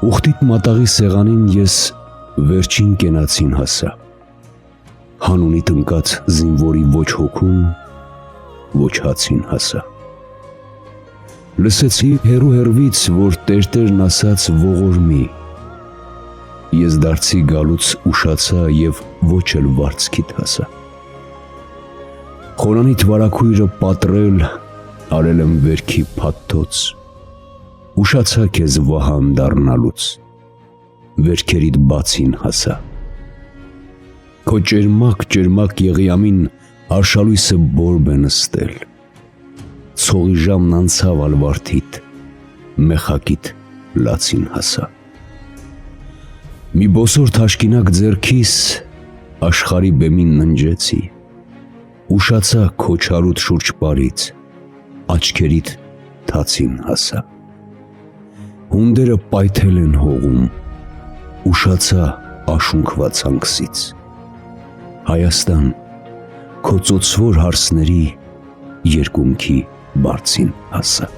Ուխտիտ մատաղի սեղանին ես վերջին կենացին հասա, հանունիդ ընկած զինվորի ոչ հոգուն, ոչ հացին հասա։ Լսեցի հեռու հեռվից, որ տերտերն ասաց ողորմի, ես դարձի գալուց ուշացա և ոչ էլ վարձքիդ հասա։ Խորանիդ վարագույրը պատռել, արել եմ վերքի փաթթոց, ուշացա քեզ վահան դառնալուց, վերքերիդ բացին հասա։ Քո ճերմակ եղիամին արշալույսը բորբ է նստել, ցողի ժամն անցավ ալվարդիդ, մեխակիդ լացին հասա։ Մի բոսոր թաշկինակ ձեռքիս աշխարի բեմին ննջեցի, ուշացա քո չարուտ շուրջպարից, աչքերիդ թացին հասա։ Հունդերը պայթել են հողում, ուշացա աշունքված հանգսից, Հայաստան, քո ծոցվոր հարսների երկունքի բարձին հասա։